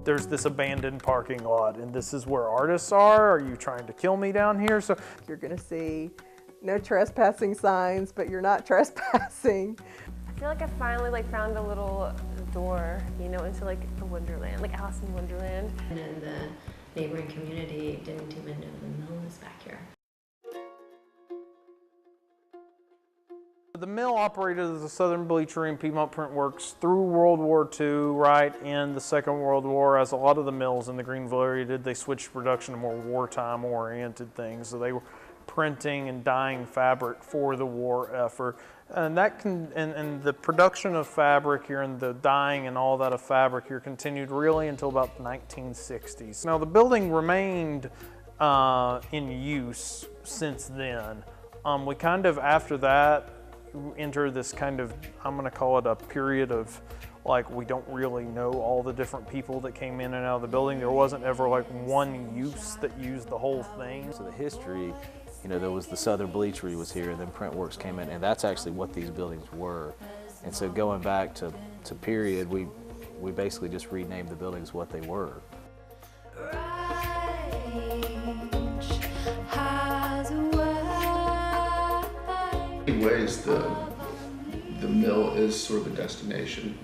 there's this abandoned parking lot and this is where artists are you trying to kill me down here? So you're gonna see no trespassing signs, but you're not trespassing. I feel like I finally found a little door, into a wonderland, like Alice in Wonderland. And then the neighboring community didn't even know the mill was back here. The mill operated as the Southern Bleachery and Piedmont Print Works through World War II, right in the Second World War, as a lot of the mills in the Greenville area did. They switched production to more wartime oriented things. So they were printing and dyeing fabric for the war effort. And and the production of fabric here and the dyeing and all that of fabric here continued really until about the 1960s. Now the building remained in use since then. We kind of, after that, enter this kind of, I'm going to call it a period of we don't really know all the different people that came in and out of the building. There wasn't ever one use that used the whole thing. So the history, there was the Southern Bleachery was here, and then Printworks came in, and that's actually what these buildings were. And so going back to period, we basically just renamed the buildings what they were. In ways, the mill is sort of a destination,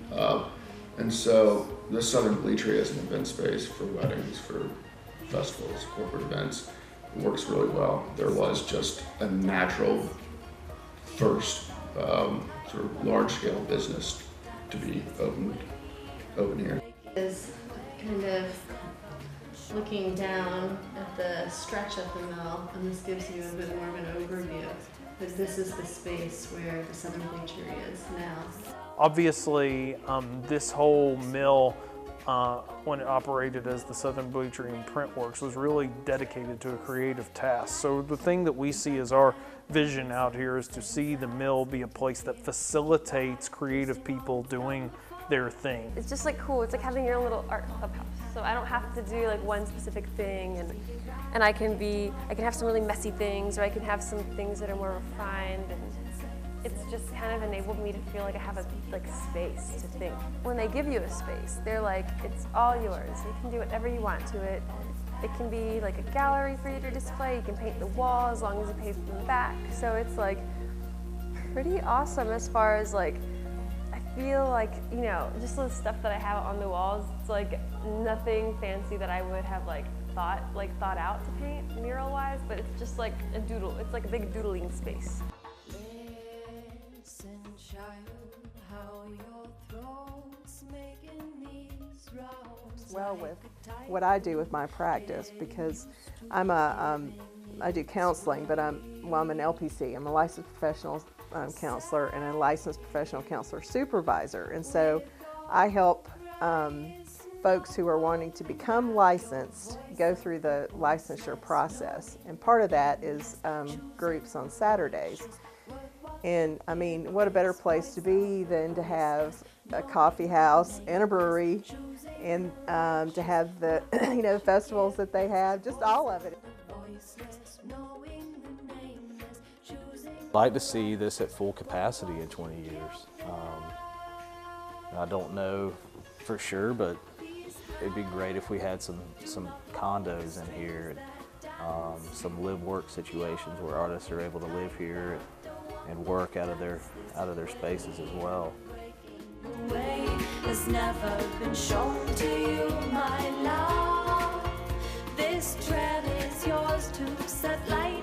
and so the Southern Bleachery as an event space for weddings, for festivals, corporate events, works really well. There was just a natural first sort of large-scale business to be open here. Is kind of looking down at the stretch of the mill, and this gives you a bit more of an overview. But this is the space where the Southern Bleachery is now. Obviously, this whole mill, when it operated as the Southern Bleachery and Printworks, was really dedicated to a creative task. So the thing that we see as our vision out here is to see the mill be a place that facilitates creative people doing their thing. It's just cool. It's like having your own little art clubhouse. So I don't have to do one specific thing, and I can have some really messy things, or I can have some things that are more refined, and it's just kind of enabled me to feel like I have a space to think. When they give you a space, they're it's all yours. You can do whatever you want to it. It can be a gallery for you to display. You can paint the wall as long as you paint them back. So it's pretty awesome as far as I feel just the stuff that I have on the walls, it's nothing fancy that I would have thought out to paint mural wise, but it's just a doodle. It's a big doodling space. Well, with what I do with my practice, because I do counseling, but I'm an LPC. I'm a licensed professional counselor and a licensed professional counselor supervisor, and so I help folks who are wanting to become licensed go through the licensure process, and part of that is groups on Saturdays. And I mean, what a better place to be than to have a coffee house and a brewery, and to have the the festivals that they have, just all of it. I'd like to see this at full capacity in 20 years. I don't know for sure, but it'd be great if we had some condos in here, and some live-work situations where artists are able to live here and work out of their spaces as well. Has never been shown to you, my love. This thread is yours to set light.